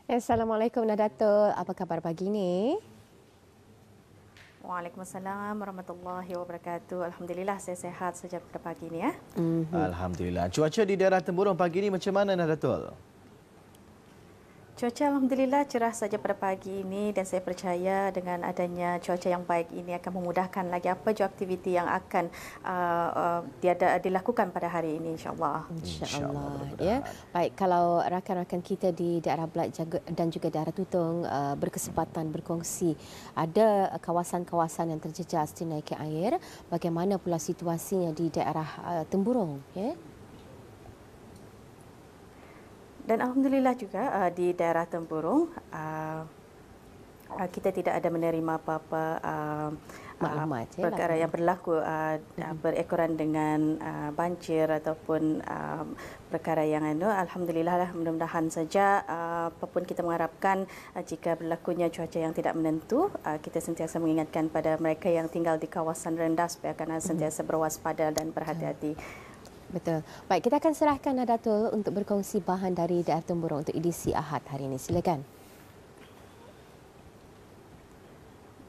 Assalamualaikum Nadatul, apa kabar pagi ni? Waalaikumsalam warahmatullahi wabarakatuh. Alhamdulillah saya sehat saja pada pagi ini ya. Alhamdulillah. Cuaca di daerah Temburong pagi ini macam mana Nadatul? Cuaca alhamdulillah cerah saja pada pagi ini dan saya percaya dengan adanya cuaca yang baik ini akan memudahkan lagi apa jua aktiviti yang akan dilakukan pada hari ini insya-Allah. InsyaAllah. Ya. Baik, kalau rakan-rakan kita di daerah Belak dan juga daerah Tutong berkesempatan berkongsi, ada kawasan-kawasan yang terjejas dinaiki air, bagaimana pula situasinya di daerah Temburong? Ya? Dan alhamdulillah juga di daerah Temburong kita tidak ada menerima apa-apa Maklumat, perkara yang berlaku berekoran dengan banjir ataupun perkara yang alhamdulillah lah, mudah-mudahan saja apapun kita mengharapkan jika berlakunya cuaca yang tidak menentu, kita sentiasa mengingatkan pada mereka yang tinggal di kawasan rendah supaya akan sentiasa berwaspada dan berhati-hati. Betul. Baik, kita akan serahkan Nadatul untuk berkongsi bahan dari daerah Temburong untuk edisi Ahad hari ini. Silakan.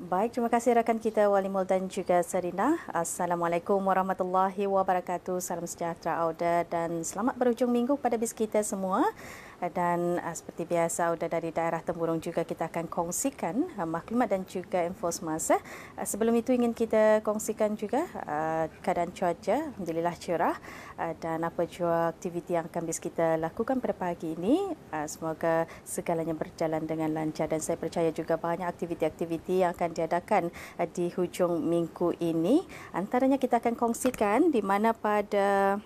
Baik, terima kasih rakan kita Walimul dan juga Serina. Assalamualaikum warahmatullahi wabarakatuh. Salam sejahtera Auda dan selamat berhujung minggu pada bis kita semua. Dan seperti biasa Auda dari daerah Temburong juga kita akan kongsikan maklumat dan juga info semasa. Sebelum itu ingin kita kongsikan juga keadaan cuaca, alhamdulillah cerah, dan apa jua aktiviti yang akan bis kita lakukan pada pagi ini. Semoga segalanya berjalan dengan lancar dan saya percaya juga banyak aktiviti-aktiviti yang akan diadakan di hujung minggu ini. Antaranya kita akan kongsikan di mana pada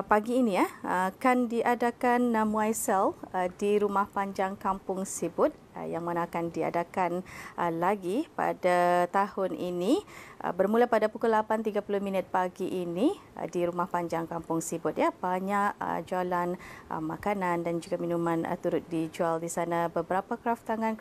pagi ini akan diadakan Namuaisel di Rumah Panjang Kampung Sibut yang mana akan diadakan lagi pada tahun ini bermula pada pukul 8.30 pagi ini di Rumah Panjang Kampung Sibut ya. Banyak jualan makanan dan juga minuman turut dijual di sana. Beberapa kraftangan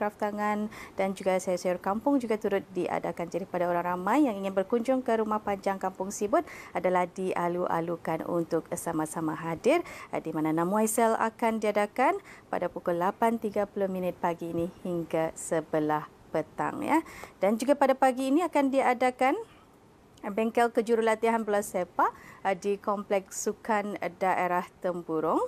dan juga sayur-sayur kampung juga turut diadakan. Jadi pada orang ramai yang ingin berkunjung ke Rumah Panjang Kampung Sibut adalah dialu-alukan untuk sama-sama hadir di mana Namuaisel akan diadakan pada pukul 8.30 pagi ini hingga 11 petang ya. Dan juga pada pagi ini akan diadakan bengkel kejurulatihan bola sepak di Kompleks Sukan Daerah Temburong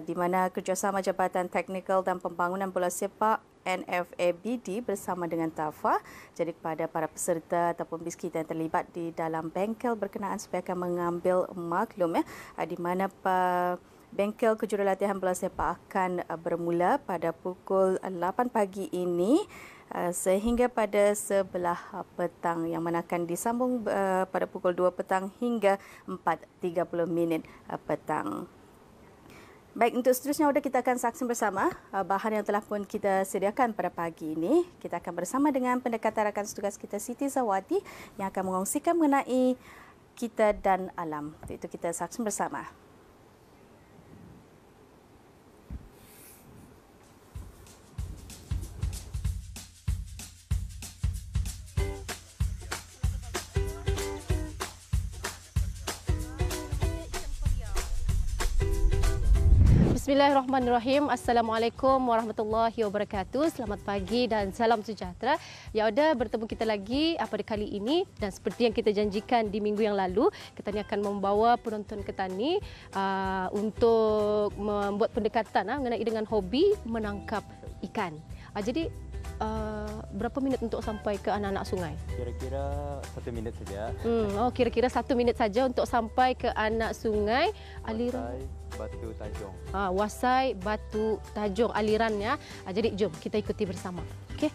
di mana kerjasama Jabatan Teknikal dan Pembangunan Bola Sepak NFABD bersama dengan TAFA. Jadi kepada para peserta ataupun bis kita yang terlibat di dalam bengkel berkenaan supaya akan mengambil maklum ya di mana bengkel kejurulatihan bola sepak akan bermula pada pukul 8 pagi ini sehingga pada 11 petang yang mana akan disambung pada pukul 2 petang hingga 4.30 petang. Baik, untuk seterusnya kita akan saksikan bersama bahan yang telah pun kita sediakan pada pagi ini. Kita akan bersama dengan pendekatan rakan setugas kita Siti Zawati yang akan mengongsikan mengenai kita dan alam. Itu kita saksikan bersama. Bismillahirrahmanirrahim. Assalamualaikum warahmatullahi wabarakatuh. Selamat pagi dan salam sejahtera. Ya udah, bertemu kita lagi pada kali ini dan seperti yang kita janjikan di minggu yang lalu, kita ni akan membawa penonton kita ni untuk membuat pendekatan mengenai dengan hobi menangkap ikan. Jadi berapa minit untuk sampai ke anak-anak sungai? Kira-kira 1 minit saja. Kira-kira 1 minit saja untuk sampai ke anak sungai aliran Batu Tajong. Wasai Batu Tajong alirannya. Jadi jom kita ikuti bersama. Okey.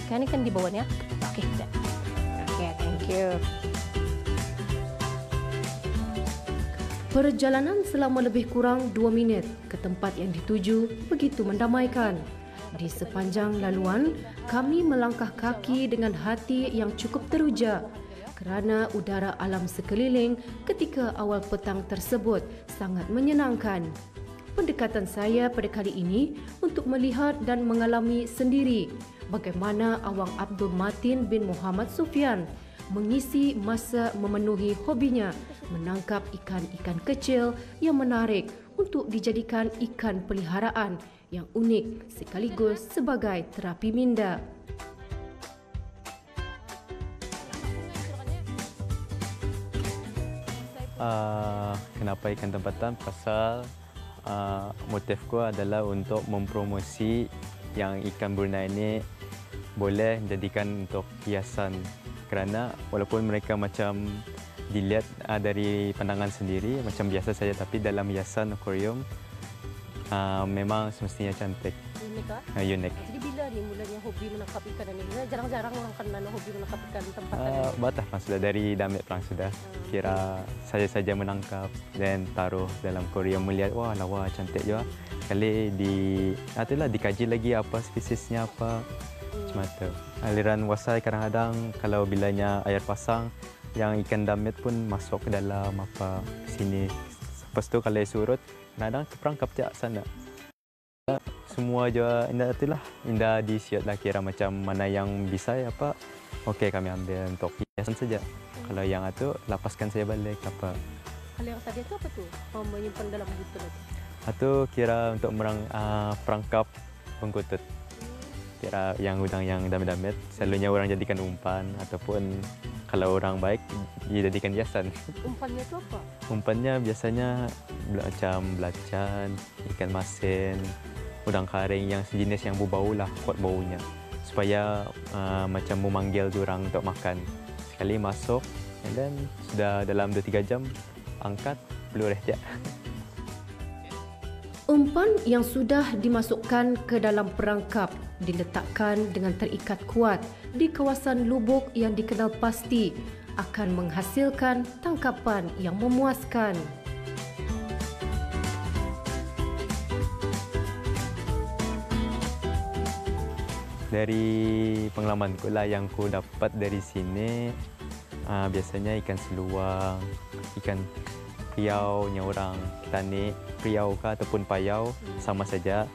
Kan ini kan di bawahnya. Okey. Okey, thank you. Perjalanan selama lebih kurang 2 minit ke tempat yang dituju begitu mendamaikan. Di sepanjang laluan, kami melangkah kaki dengan hati yang cukup teruja kerana udara alam sekeliling ketika awal petang tersebut sangat menyenangkan. Pendekatan saya pada kali ini untuk melihat dan mengalami sendiri bagaimana Awang Abdul Matin bin Muhammad Sufyan mengisi masa memenuhi hobinya menangkap ikan-ikan kecil yang menarik untuk dijadikan ikan peliharaan yang unik sekaligus sebagai terapi minda. Kenapa ikan tempatan? Pasal motifku adalah untuk mempromosi yang ikan Brunei ini boleh dijadikan untuk hiasan, kerana walaupun mereka macam dilihat dari pandangan sendiri macam biasa saja, tapi dalam hiasan akuarium memang semestinya cantik. Unik ah? Unik. Jadi bila ni mulanya hobi menangkap ikan ini? Jarang-jarang orang kenal hobi menangkap ikan tempatan. Batas perang sudah, dari damit perang sudah. Kira saja-saja menangkap dan taruh dalam akuarium, melihat wah lawa cantik juga. Kali dikaji lagi apa spesiesnya apa. Macam tu. Aliran wasai kadang-kadang kalau bilanya air pasang, yang ikan damit pun masuk ke dalam apa sini. Lepas tu kalau surut, kadang-kadang terperangkap tiap sana. Semua juga indah disiut lah, kira macam mana yang bisa apa. Okey, kami ambil untuk hiasan saja. Kalau yang itu lapaskan saya balik apa. Kalau yang tadi itu apa tu? Menyimpan dalam botol itu. Itu kira untuk perangkap pengkutut. Kira yang udang yang damit-damit, selalunya orang jadikan umpan ataupun kalau orang baik dijadikan hiasan. Umpannya itu apa? Umpannya biasanya macam belacan, ikan masin, udang karing yang sejenis yang berbau lah, kuat baunya. Supaya macam memanggil orang untuk makan. Sekali masuk, and then sudah dalam 2-3 jam angkat, pelureh dia. Umpan yang sudah dimasukkan ke dalam perangkap diletakkan dengan terikat kuat di kawasan lubuk yang dikenal pasti akan menghasilkan tangkapan yang memuaskan. Dari pengalamanku lah yang ku dapat dari sini, biasanya ikan seluang, ikan priau yang orang kita ni priau kah ataupun payau sama saja.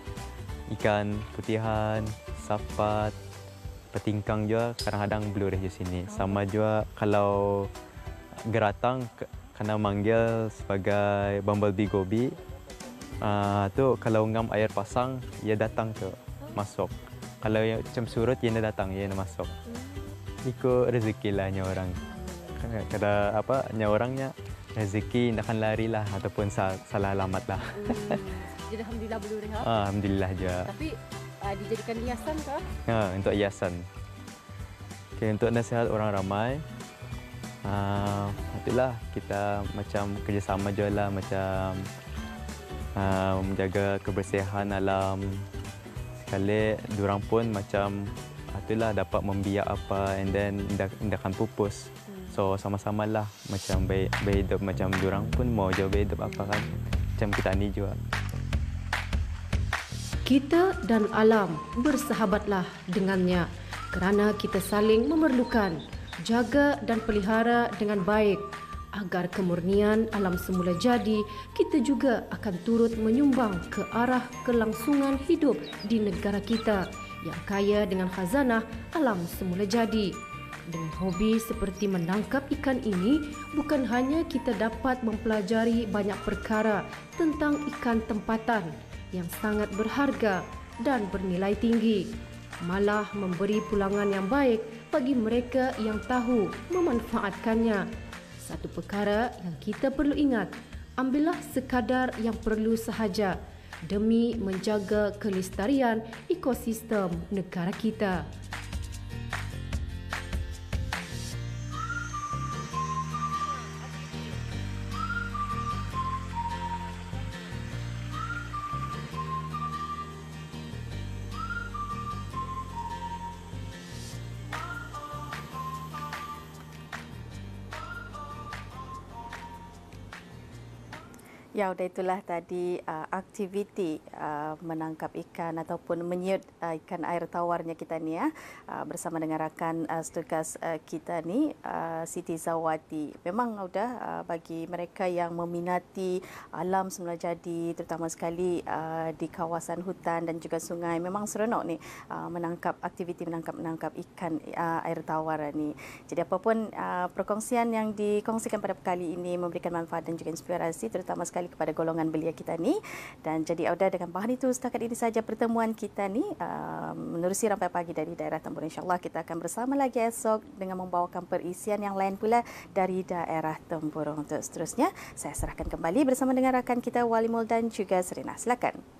Ikan putihan, sapat, petingkang juga kadang-kadang belurih di sini. Sama juga kalau geratang kena manggil sebagai bumblebee gobi. Tu kalau ngam air pasang, ia datang tu masuk. Kalau yang macam surut, ia datang, ia masuk. Ikut rezeki lah orang. Kada apa orangnya rezeki nak lari lah ataupun salah alamat lah. Jadi alhamdulillah belurih ha. Alhamdulillah je. Tapi dijadikan hiasan kah? Untuk hiasan. Okay, untuk nasihat orang ramai, itulah kita macam kerjasama je lah, macam menjaga kebersihan alam. Sekali diorang pun macam itulah dapat membiak apa and then indahkan pupus. So sama-sama lah macam baik hidup, macam diorang pun mau jauh baik hidup apa kan. Macam kita ni juga. Kita dan alam bersahabatlah dengannya kerana kita saling memerlukan. Jaga dan pelihara dengan baik agar kemurnian alam semula jadi, kita juga akan turut menyumbang ke arah kelangsungan hidup di negara kita yang kaya dengan khazanah alam semula jadi. Dengan hobi seperti menangkap ikan ini, bukan hanya kita dapat mempelajari banyak perkara tentang ikan tempatan yang sangat berharga dan bernilai tinggi, malah memberi pulangan yang baik bagi mereka yang tahu memanfaatkannya. Satu perkara yang kita perlu ingat, ambillah sekadar yang perlu sahaja demi menjaga kelestarian ekosistem negara kita. Ya, udah itulah tadi aktiviti menangkap ikan ataupun menyiut ikan air tawarnya kita ni ya, bersama dengan rakan tugas kita ni, Siti Zawati. Memang udah bagi mereka yang meminati alam semula jadi, terutama sekali di kawasan hutan dan juga sungai, memang seronok ni menangkap aktiviti menangkap ikan air tawar ni. Jadi apapun perkongsian yang dikongsikan pada kali ini memberikan manfaat dan juga inspirasi, terutama sekali kembali kepada golongan belia kita ni. Dan jadi Auda, dengan bahan itu setakat ini saja pertemuan kita ni menerusi Rampai Pagi dari daerah Tempurung. InsyaAllah kita akan bersama lagi esok dengan membawakan perisian yang lain pula dari daerah Tempurung. Untuk seterusnya saya serahkan kembali bersama dengan rakan kita Walimul dan juga Serina. Silakan.